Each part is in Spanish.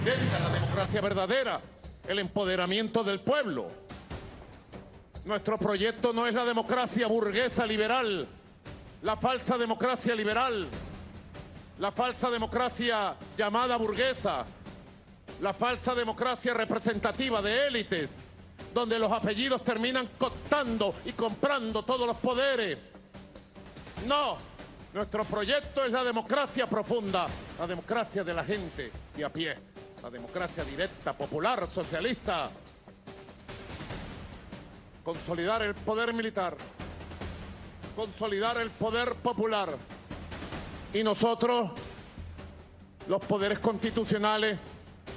Esta es la democracia verdadera, el empoderamiento del pueblo. Nuestro proyecto no es la democracia burguesa liberal, la falsa democracia liberal, la falsa democracia llamada burguesa, la falsa democracia representativa de élites, donde los apellidos terminan cooptando y comprando todos los poderes. No, nuestro proyecto es la democracia profunda, la democracia de la gente de a pie, la democracia directa, popular, socialista. Consolidar el poder militar, consolidar el poder popular y nosotros, los poderes constitucionales,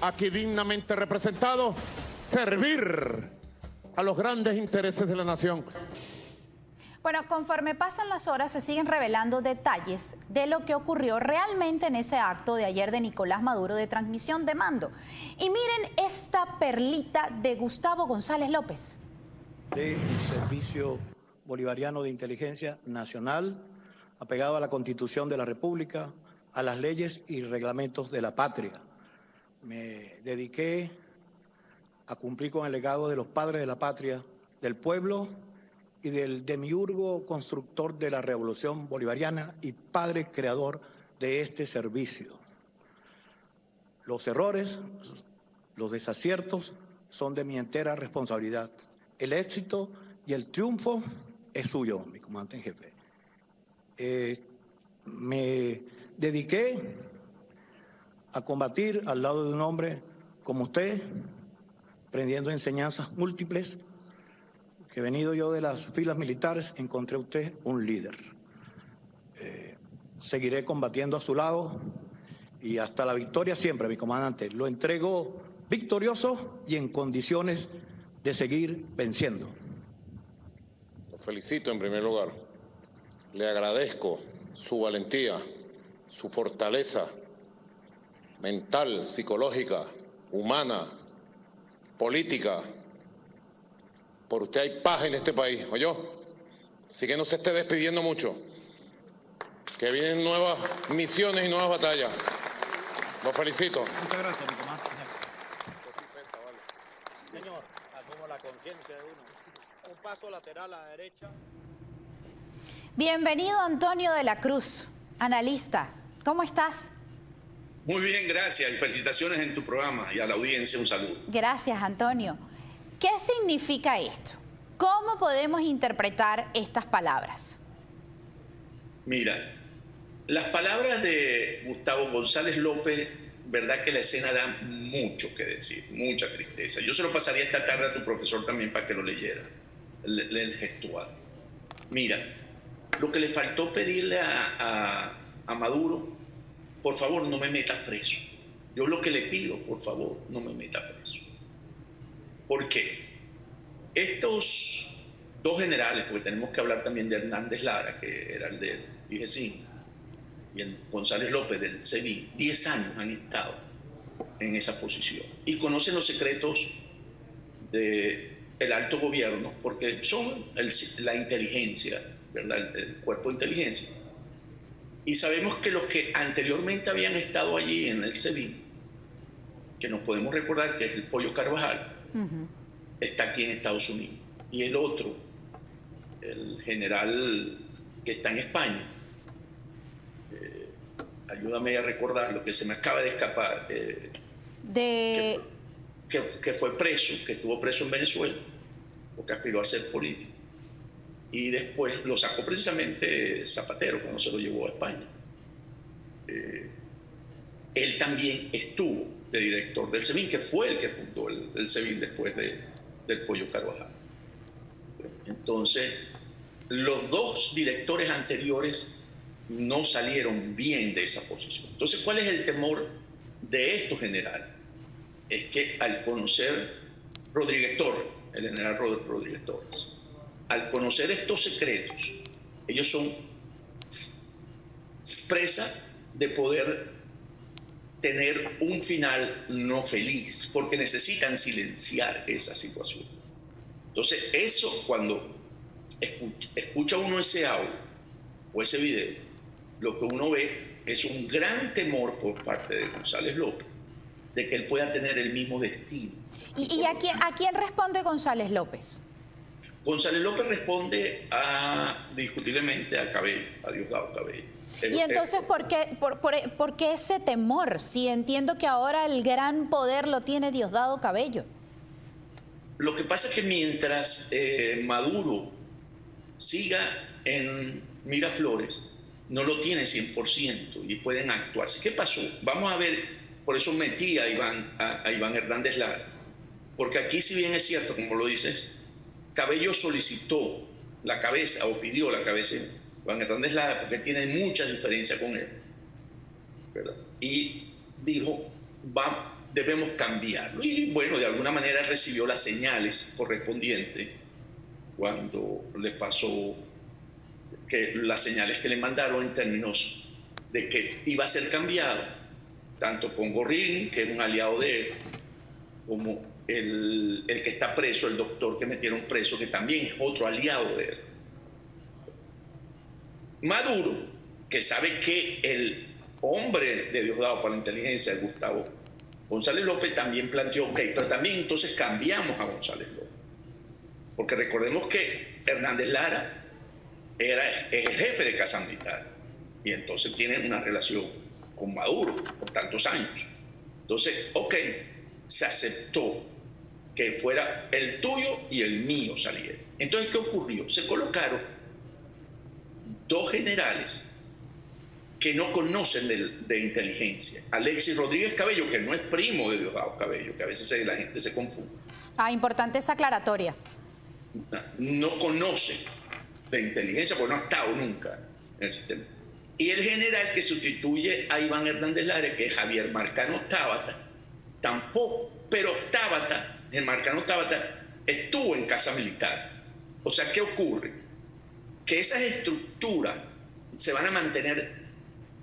aquí dignamente representados, servir a los grandes intereses de la nación. Bueno, conforme pasan las horas se siguen revelando detalles de lo que ocurrió realmente en ese acto de ayer de Nicolás Maduro de transmisión de mando. Y miren esta perlita de Gustavo González López. Del Servicio Bolivariano de Inteligencia Nacional, apegado a la Constitución de la República, a las leyes y reglamentos de la patria. Me dediqué a cumplir con el legado de los padres de la patria, del pueblo y del demiurgo constructor de la Revolución Bolivariana y padre creador de este servicio. Los errores, los desaciertos son de mi entera responsabilidad. El éxito y el triunfo es suyo, mi comandante en jefe. Me dediqué a combatir al lado de un hombre como usted, aprendiendo enseñanzas múltiples, que venido yo de las filas militares, encontré usted un líder. Seguiré combatiendo a su lado y hasta la victoria siempre, mi comandante. Lo entrego victorioso y en condiciones de seguir venciendo. Lo felicito en primer lugar. Le agradezco su valentía, su fortaleza mental, psicológica, humana, política. Por usted hay paz en este país, ¿oyó? Así que no se esté despidiendo mucho, que vienen nuevas misiones y nuevas batallas. Lo felicito. Muchas gracias, mi comandante. Señor, asumo la conciencia de uno. Un paso lateral a la derecha. Bienvenido Antonio de la Cruz, analista. ¿Cómo estás? Muy bien, gracias y felicitaciones en tu programa y a la audiencia un saludo. Gracias, Antonio. ¿Qué significa esto? ¿Cómo podemos interpretar estas palabras? Mira, las palabras de Gustavo González López, verdad que la escena da mucho que decir, mucha tristeza. Yo se lo pasaría esta tarde a tu profesor también para que lo leyera, el gestual. Mira, lo que le faltó pedirle a Maduro, por favor, no me metas preso. Yo lo que le pido, por favor, no me metas preso. ¿Por qué? Estos dos generales, porque tenemos que hablar también de Hernández Lara, que era el del IGECIN, y el González López del SEBIN, 10 años han estado en esa posición y conocen los secretos del alto gobierno, porque son la inteligencia, ¿verdad? El cuerpo de inteligencia. Y sabemos que los que anteriormente habían estado allí en el SEBIN, que nos podemos recordar que es el Pollo Carvajal, está aquí en Estados Unidos. Y el otro, el general que está en España, ayúdame a recordar lo que se me acaba de escapar, que fue preso, que estuvo preso en Venezuela, porque aspiró a ser político. Y después lo sacó precisamente Zapatero cuando se lo llevó a España. Él también estuvo de director del SEBIN, que fue el que fundó el SEBIN después del Pollo Carvajal. Entonces, los dos directores anteriores no salieron bien de esa posición. Entonces, ¿cuál es el temor de estos generales? Es que al conocer Rodríguez Torres, el general Rodríguez Torres, al conocer estos secretos, ellos son presa de poder tener un final no feliz, porque necesitan silenciar esa situación. Entonces, eso cuando escucha uno ese audio o ese video, lo que uno ve es un gran temor por parte de González López de que él pueda tener el mismo destino. ¿Y a quién responde González López? González López responde discutiblemente a Cabello, a Diosdado Cabello. Y entonces, ¿por qué ese temor? Si entiendo que ahora el gran poder lo tiene Diosdado Cabello. Lo que pasa es que mientras Maduro siga en Miraflores, no lo tiene 100% y pueden actuarse. ¿Qué pasó? Vamos a ver, por eso metí a Iván Hernández Lara, porque aquí, si bien es cierto, como lo dices, Cabello solicitó la cabeza o pidió la cabeza de Iván Hernández Lara porque tiene mucha diferencia con él, ¿verdad? Y dijo, debemos cambiarlo. Y bueno, de alguna manera recibió las señales correspondientes cuando le pasó que las señales que le mandaron en términos de que iba a ser cambiado, tanto con Gorrín, que es un aliado de él, como el que está preso, el doctor que metieron preso, que también es otro aliado de él. Maduro, que sabe que el hombre de Diosdado para la inteligencia es Gustavo González López, también planteó, ok, pero también entonces cambiamos a González López. Porque recordemos que Hernández Lara es el jefe de Casa Militar y entonces tienen una relación con Maduro por tantos años. Entonces, ok, se aceptó que fuera el tuyo y el mío saliera. Entonces, ¿qué ocurrió? Se colocaron dos generales que no conocen de inteligencia. Alexis Rodríguez Cabello, que no es primo de Diosdado Cabello, que a veces la gente se confunde. Importante esa aclaratoria. No conoce de inteligencia porque no ha estado nunca en el sistema. Y el general que sustituye a Iván Hernández Lara, que es Javier Marcano Tábata, tampoco, pero el Marcano Tábata estuvo en Casa Militar. O sea, ¿qué ocurre? Que esas estructuras se van a mantener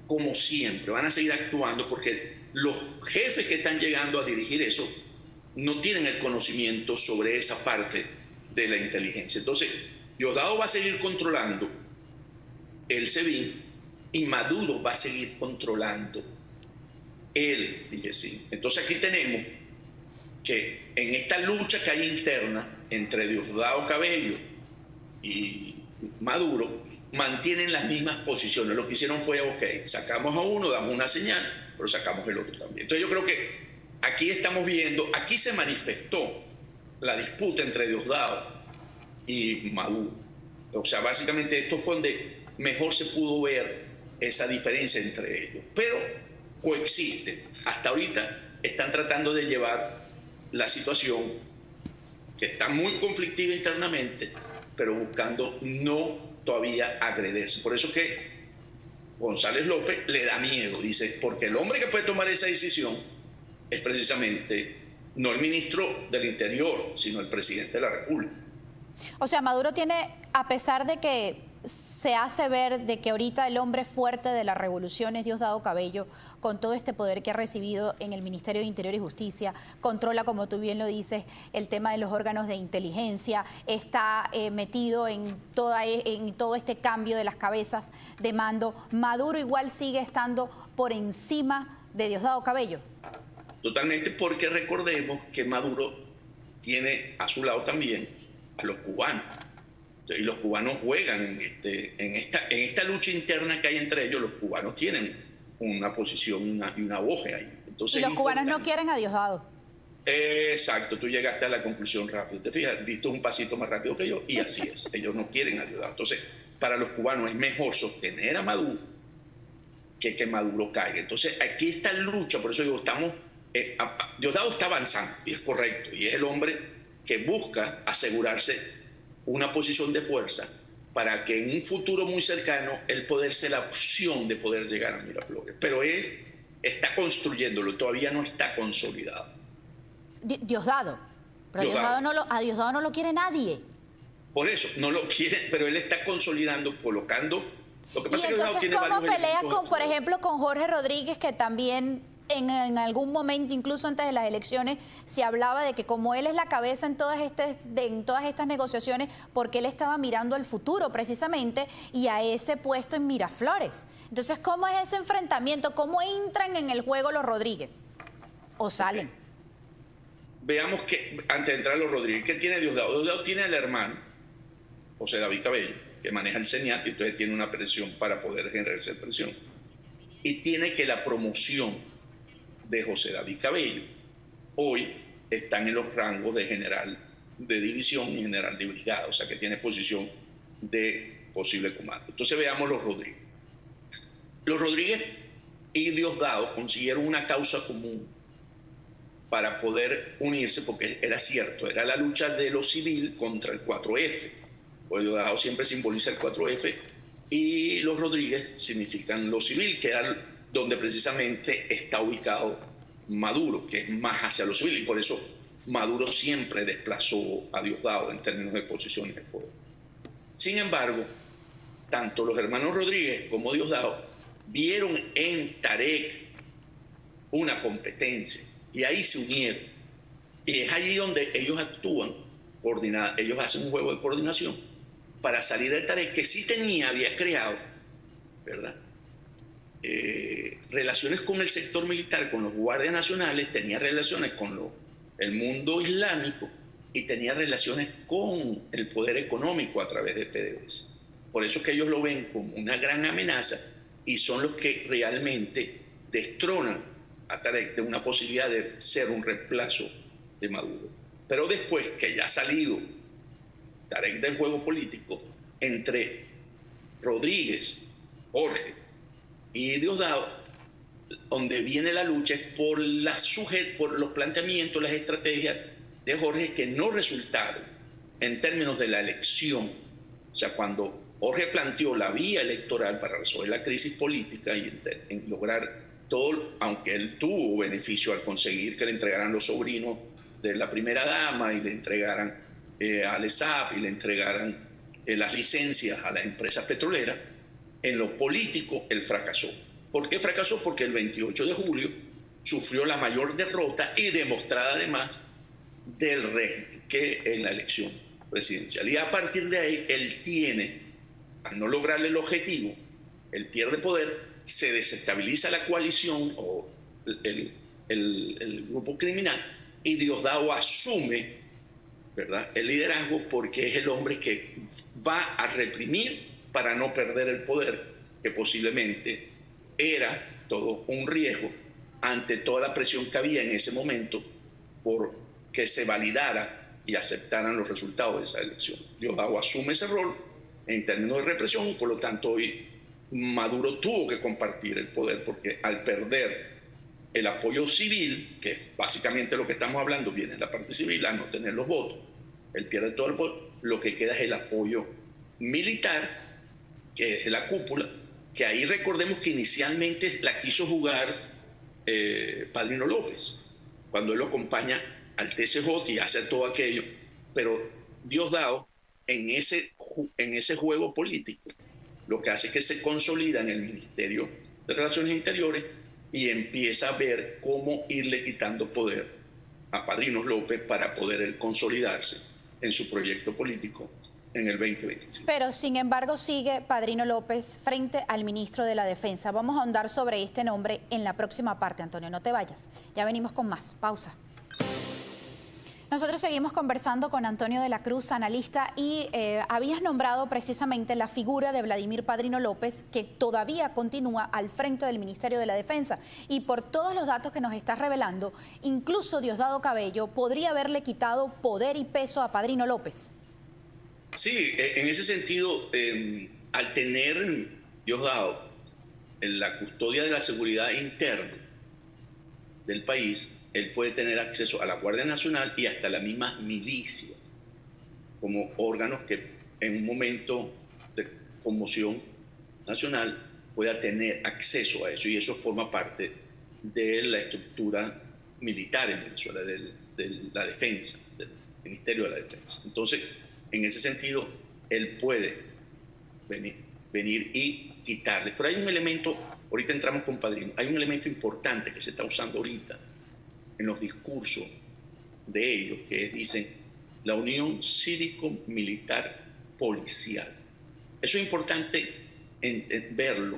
como siempre, van a seguir actuando porque los jefes que están llegando a dirigir eso no tienen el conocimiento sobre esa parte de la inteligencia. Entonces, Diosdado va a seguir controlando el SEBIN y Maduro va a seguir controlando el DGCIN. Entonces aquí tenemos que en esta lucha que hay interna entre Diosdado Cabello y Maduro, mantienen las mismas posiciones. Lo que hicieron fue, ok, sacamos a uno, damos una señal, pero sacamos el otro también. Entonces yo creo que aquí estamos viendo, aquí se manifestó la disputa entre Diosdado y Maduro. O sea, básicamente esto fue donde mejor se pudo ver esa diferencia entre ellos. Pero coexisten. Hasta ahorita están tratando de llevar la situación que está muy conflictiva internamente, pero buscando no todavía agrederse. Por eso que González López le da miedo, dice, porque el hombre que puede tomar esa decisión es precisamente no el ministro del Interior, sino el presidente de la República. O sea, Maduro tiene, a pesar de que se hace ver de que ahorita el hombre fuerte de la revolución es Diosdado Cabello, con todo este poder que ha recibido en el Ministerio de Interior y Justicia, controla, como tú bien lo dices, el tema de los órganos de inteligencia, está metido en todo este cambio de las cabezas de mando. Maduro igual sigue estando por encima de Diosdado Cabello. Totalmente, porque recordemos que Maduro tiene a su lado también a los cubanos. Y los cubanos juegan en esta lucha interna que hay entre ellos. Los cubanos tienen una posición y una voz ahí. Entonces, y los cubanos no quieren a Diosdado. Exacto, tú llegaste a la conclusión rápido. Te fijas, diste un pasito más rápido que yo y así es. Ellos no quieren a Diosdado. Entonces, para los cubanos es mejor sostener a Maduro que Maduro caiga. Entonces, aquí está la lucha. Por eso digo, Diosdado está avanzando y es correcto. Y es el hombre que busca asegurarse una posición de fuerza para que en un futuro muy cercano él poder ser la opción de poder llegar a Miraflores. Pero está construyéndolo, todavía no está consolidado. Diosdado. Pero a Diosdado no lo quiere nadie. Por eso, no lo quiere, pero él está consolidando, colocando. Lo que pasa es que Diosdado tiene ¿cómo varios pelea elementos, por ejemplo, con Jorge Rodríguez, que también en algún momento, incluso antes de las elecciones, se hablaba de que como él es la cabeza en todas estas negociaciones, porque él estaba mirando al futuro precisamente y a ese puesto en Miraflores? Entonces, ¿cómo es ese enfrentamiento? ¿Cómo entran en el juego los Rodríguez? o salen. Veamos que, antes de entrar a los Rodríguez, ¿qué tiene Diosdado? Diosdado tiene al hermano, José David Cabello, que maneja el CENIAT, y entonces tiene una presión para poder generarse presión. Y tiene que la promoción de José David Cabello hoy están en los rangos de general de división y general de brigada, o sea que tiene posición de posible comando. Entonces veamos los Rodríguez. Los Rodríguez y Diosdado consiguieron una causa común para poder unirse, porque era cierto, era la lucha de lo civil contra el 4F. Pues Diosdado siempre simboliza el 4F y los Rodríguez significan lo civil, que era donde precisamente está ubicado Maduro, que es más hacia lo civil, y por eso Maduro siempre desplazó a Diosdado en términos de posiciones de poder. Sin embargo, tanto los hermanos Rodríguez como Diosdado vieron en Tarek una competencia y ahí se unieron. Y es allí donde ellos actúan, ellos hacen un juego de coordinación para salir del Tarek, que sí había creado, ¿verdad? Relaciones con el sector militar, con los guardias nacionales, tenía relaciones con el mundo islámico y tenía relaciones con el poder económico a través de PDVSA. Por eso es que ellos lo ven como una gran amenaza y son los que realmente destronan a Tarek de una posibilidad de ser un reemplazo de Maduro. Pero después que ya ha salido Tarek del juego político, entre Rodríguez, Jorge y Diosdado, donde viene la lucha es por los planteamientos, las estrategias de Jorge que no resultaron en términos de la elección. O sea, cuando Jorge planteó la vía electoral para resolver la crisis política y en lograr todo, aunque él tuvo beneficio al conseguir que le entregaran los sobrinos de la primera dama y le entregaran al ESAP y le entregaran las licencias a las empresas petroleras, en lo político él fracasó. ¿Por qué fracasó? Porque el 28 de julio sufrió la mayor derrota y demostrada además del régimen que en la elección presidencial. Y a partir de ahí él tiene, al no lograrle el objetivo, él pierde poder, se desestabiliza la coalición o el grupo criminal y Diosdado asume, ¿verdad?, el liderazgo porque es el hombre que va a reprimir para no perder el poder, que posiblemente era todo un riesgo ante toda la presión que había en ese momento por que se validara y aceptaran los resultados de esa elección. Diosdado asume ese rol en términos de represión y por lo tanto hoy Maduro tuvo que compartir el poder porque al perder el apoyo civil, que es básicamente lo que estamos hablando, viene en la parte civil, a no tener los votos, él pierde todo el poder, lo que queda es el apoyo militar, que es de la cúpula, que ahí recordemos que inicialmente la quiso jugar Padrino López, cuando él lo acompaña al TSJ y hace todo aquello, pero Diosdado en ese juego político lo que hace es que se consolida en el Ministerio de Relaciones Interiores y empieza a ver cómo irle quitando poder a Padrino López para poder él consolidarse en su proyecto político en el 2025. Pero, sin embargo, sigue Padrino López frente al ministro de la Defensa. Vamos a ahondar sobre este nombre en la próxima parte, Antonio. No te vayas. Ya venimos con más. Pausa. Nosotros seguimos conversando con Antonio de la Cruz, analista, y habías nombrado precisamente la figura de Vladimir Padrino López, que todavía continúa al frente del Ministerio de la Defensa. Y por todos los datos que nos estás revelando, incluso Diosdado Cabello podría haberle quitado poder y peso a Padrino López. Sí, en ese sentido, al tener Diosdado en la custodia de la seguridad interna del país, él puede tener acceso a la Guardia Nacional y hasta la misma milicia, como órganos que en un momento de conmoción nacional pueda tener acceso a eso, y eso forma parte de la estructura militar en Venezuela, de la defensa, del Ministerio de la Defensa. Entonces, en ese sentido, él puede venir y quitarle. Pero hay un elemento, ahorita entramos con Padrino, hay un elemento importante que se está usando ahorita en los discursos de ellos, que dicen la unión cívico-militar policial. Eso es importante verlo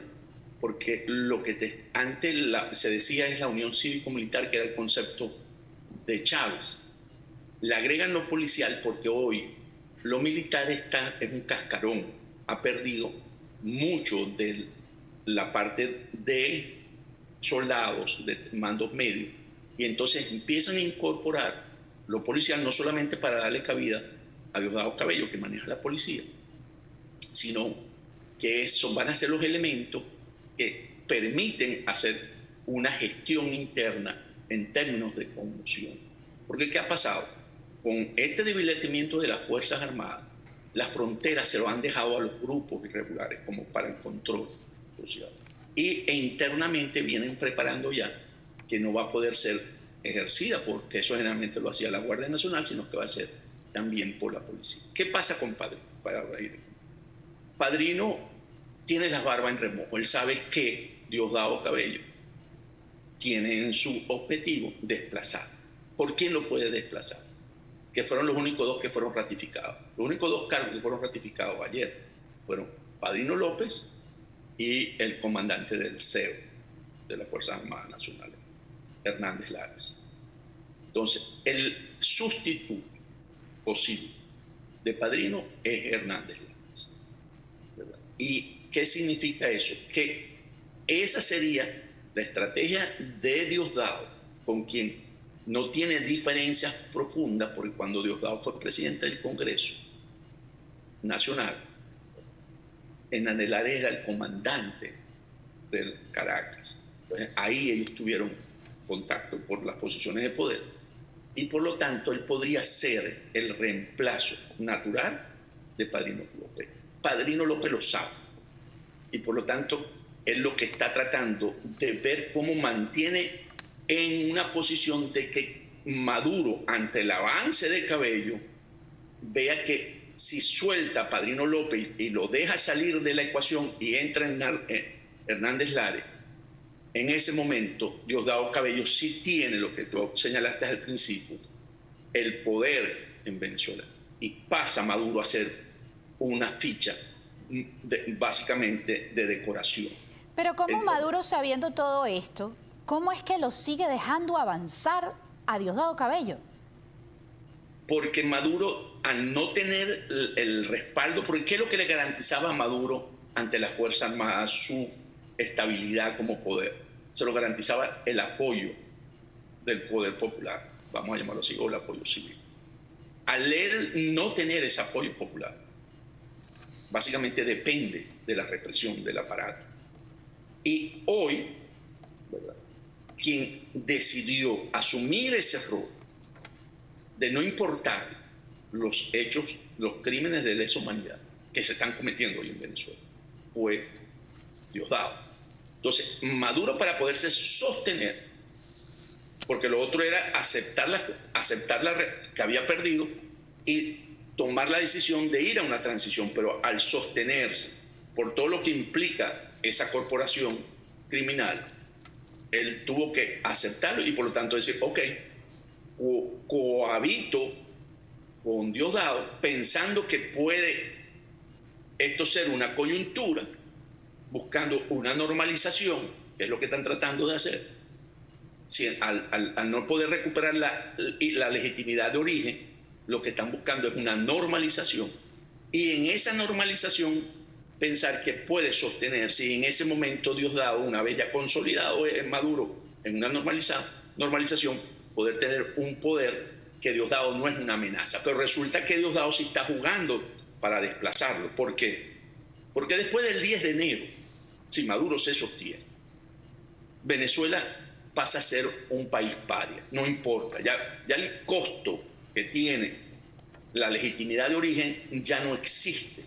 porque lo que antes se decía es la unión cívico-militar, que era el concepto de Chávez. Le agregan lo policial porque hoy lo militar está en un cascarón, ha perdido mucho de la parte de soldados, de mandos medios, y entonces empiezan a incorporar lo policial no solamente para darle cabida a Diosdado Cabello, que maneja la policía, sino que van a ser los elementos que permiten hacer una gestión interna en términos de conmoción. Porque ¿qué ha pasado? Con este debilitamiento de las Fuerzas Armadas, las fronteras se lo han dejado a los grupos irregulares como para el control social. E internamente vienen preparando ya que no va a poder ser ejercida, porque eso generalmente lo hacía la Guardia Nacional, sino que va a ser también por la policía. ¿Qué pasa con Padrino? Padrino tiene las barbas en remojo. Él sabe que Diosdado Cabello tiene en su objetivo desplazar. ¿Por quién lo puede desplazar? Que fueron los únicos dos que fueron ratificados. Los únicos dos cargos que fueron ratificados ayer fueron Padrino López y el comandante del CEO, de las Fuerzas Armadas Nacionales, Hernández Lares. Entonces, el sustituto posible de Padrino es Hernández Lares, ¿verdad? ¿Y qué significa eso? Que esa sería la estrategia de Diosdado, con quien no tiene diferencias profundas, porque cuando Diosdado fue presidente del Congreso Nacional, Hernández Lares era el comandante del Caracas. Entonces, ahí ellos tuvieron contacto por las posiciones de poder y por lo tanto él podría ser el reemplazo natural de Padrino López. Padrino López lo sabe y por lo tanto es lo que está tratando de ver cómo mantiene en una posición de que Maduro, ante el avance de Cabello, vea que si suelta a Padrino López y lo deja salir de la ecuación y entra en Hernández Lares, en ese momento Diosdado Cabello sí tiene lo que tú señalaste al principio, el poder en Venezuela, y pasa Maduro a ser una ficha básicamente de decoración. Pero ¿cómo Maduro, sabiendo todo esto, cómo es que lo sigue dejando avanzar a Diosdado Cabello? Porque Maduro, al no tener el respaldo, porque ¿qué es lo que le garantizaba a Maduro ante las Fuerzas Armadas su estabilidad como poder? Se lo garantizaba el apoyo del poder popular, vamos a llamarlo así, o el apoyo civil. Al él no tener ese apoyo popular, básicamente depende de la represión del aparato. Y hoy, ¿verdad?, quien decidió asumir ese rol de no importar los hechos, los crímenes de lesa humanidad que se están cometiendo hoy en Venezuela, fue Diosdado. Entonces, Maduro, para poderse sostener, porque lo otro era aceptar que había perdido y tomar la decisión de ir a una transición, pero al sostenerse por todo lo que implica esa corporación criminal, él tuvo que aceptarlo y por lo tanto decir, ok, cohabito con Diosdado pensando que puede esto ser una coyuntura, buscando una normalización, que es lo que están tratando de hacer. Si al no poder recuperar la legitimidad de origen, lo que están buscando es una normalización. Y en esa normalización pensar que puede sostenerse, y en ese momento Diosdado, una vez ya consolidado en Maduro en una normalización, poder tener un poder que Diosdado no es una amenaza. Pero resulta que Diosdado sí está jugando para desplazarlo. ¿Por qué? Porque después del 10 de enero, si Maduro se sostiene, Venezuela pasa a ser un país paria. No importa, ya el costo que tiene la legitimidad de origen ya no existe.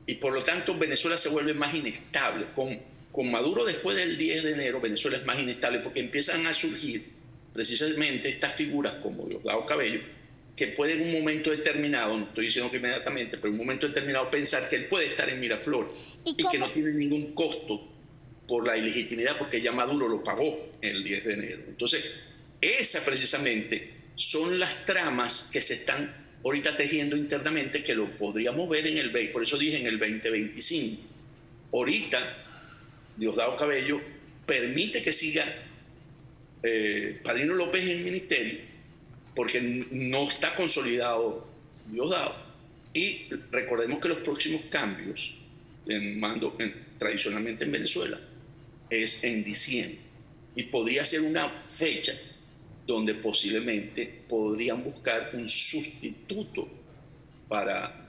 Y por lo tanto Venezuela se vuelve más inestable. Con Maduro después del 10 de enero Venezuela es más inestable porque empiezan a surgir precisamente estas figuras como Diosdado Cabello, que puede en un momento determinado, no estoy diciendo que inmediatamente, pero en un momento determinado pensar que él puede estar en Miraflores y que no tiene ningún costo por la ilegitimidad porque ya Maduro lo pagó el 10 de enero. Entonces, esas precisamente son las tramas que se están ahorita tejiendo internamente, que lo podríamos ver en el 20, por eso dije en el 2025. Ahorita Diosdado Cabello permite que siga Padrino López en el ministerio, porque no está consolidado Diosdado. Y recordemos que los próximos cambios en mando tradicionalmente en Venezuela es en diciembre, y podría ser una fecha donde posiblemente podrían buscar un sustituto para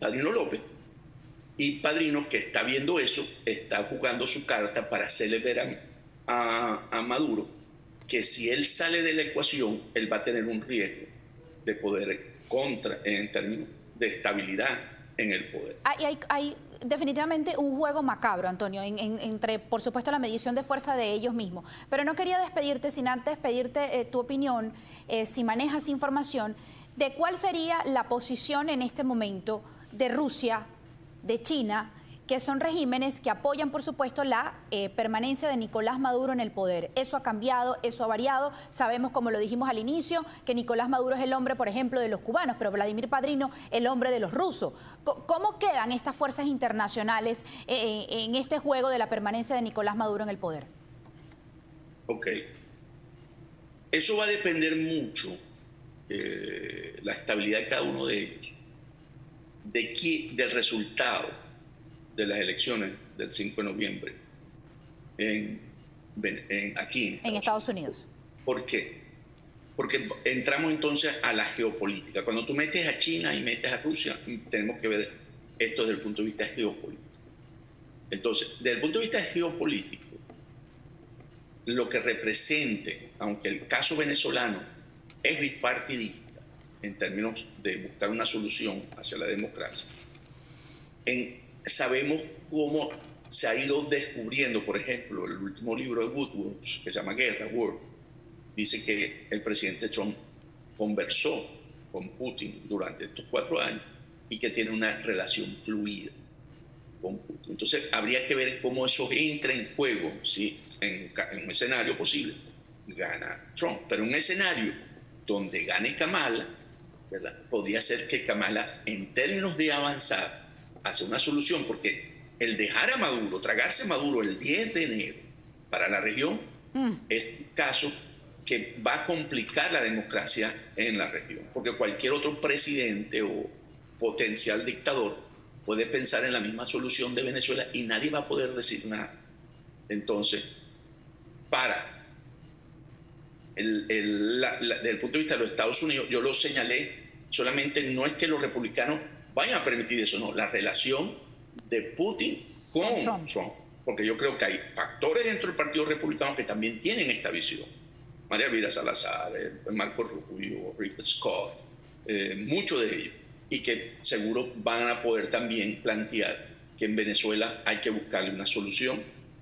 Padrino López. Y Padrino, que está viendo eso, está jugando su carta para hacerle ver a Maduro que si él sale de la ecuación, él va a tener un riesgo de poder en términos de estabilidad en el poder. Hay definitivamente un juego macabro, Antonio, entre, por supuesto, la medición de fuerza de ellos mismos. Pero no quería despedirte sin antes pedirte tu opinión, si manejas información, de cuál sería la posición en este momento de Rusia, de China, que son regímenes que apoyan, por supuesto, la permanencia de Nicolás Maduro en el poder. Eso ha cambiado, eso ha variado. Sabemos, como lo dijimos al inicio, que Nicolás Maduro es el hombre, por ejemplo, de los cubanos, pero Vladimir Padrino, el hombre de los rusos. ¿Cómo quedan estas fuerzas internacionales en este juego de la permanencia de Nicolás Maduro en el poder? Ok. Eso va a depender mucho la estabilidad de cada uno de ellos, del resultado de las elecciones del 5 de noviembre aquí en Estados Unidos. ¿Por qué? Porque entramos entonces a la geopolítica. Cuando tú metes a China y metes a Rusia, tenemos que ver esto desde el punto de vista geopolítico. Entonces, desde el punto de vista geopolítico, lo que represente, aunque el caso venezolano es bipartidista en términos de buscar una solución hacia la democracia, sabemos cómo se ha ido descubriendo, por ejemplo, el último libro de Woodward, que se llama Guerra, War, dice que el presidente Trump conversó con Putin durante estos 4 años y que tiene una relación fluida con Putin. Entonces, habría que ver cómo eso entra en juego, ¿sí? En un escenario posible, gana Trump, pero en un escenario donde gane Kamala, ¿verdad? Podría ser que Kamala, en términos de avanzar, hace una solución, porque el dejar a Maduro, tragarse a Maduro el 10 de enero para la región, es un caso que va a complicar la democracia en la región, porque cualquier otro presidente o potencial dictador puede pensar en la misma solución de Venezuela y nadie va a poder decir nada. Entonces, desde el punto de vista de los Estados Unidos, yo lo señalé, solamente no es que los republicanos vayan a permitir eso, no, la relación de Putin con Trump, porque yo creo que hay factores dentro del Partido Republicano que también tienen esta visión. María Elvira Salazar, Marco Rubio, Rick Scott, muchos de ellos, y que seguro van a poder también plantear que en Venezuela hay que buscarle una solución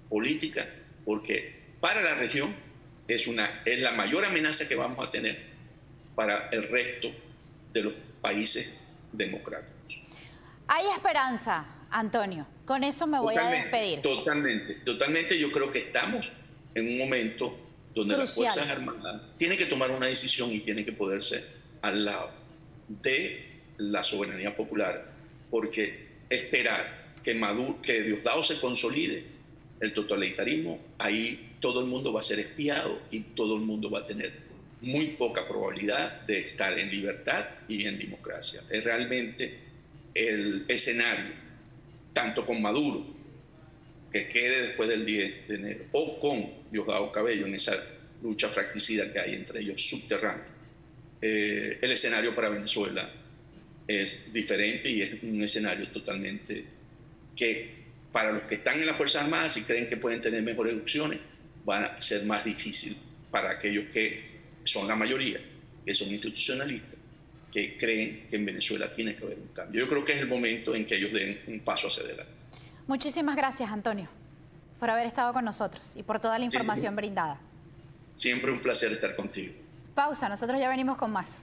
política, porque para la región es la mayor amenaza que vamos a tener para el resto de los países democráticos. Hay esperanza, Antonio. Con eso me voy a despedir. Totalmente. Yo creo que estamos en un momento donde las Fuerzas Armadas tienen que tomar una decisión y tienen que poderse al lado de la soberanía popular, porque esperar que Diosdado se consolide, el totalitarismo, ahí todo el mundo va a ser espiado y todo el mundo va a tener muy poca probabilidad de estar en libertad y en democracia. Es realmente el escenario, tanto con Maduro, que quede después del 10 de enero, o con Diosdado Cabello en esa lucha fratricida que hay entre ellos subterránea. El escenario para Venezuela es diferente y es un escenario totalmente que para los que están en las Fuerzas Armadas y creen que pueden tener mejores opciones, van a ser más difícil para aquellos que son la mayoría, que son institucionalistas, que creen que en Venezuela tiene que haber un cambio. Yo creo que es el momento en que ellos den un paso hacia adelante. Muchísimas gracias, Antonio, por haber estado con nosotros y por toda la información brindada. Siempre un placer estar contigo. Pausa, nosotros ya venimos con más.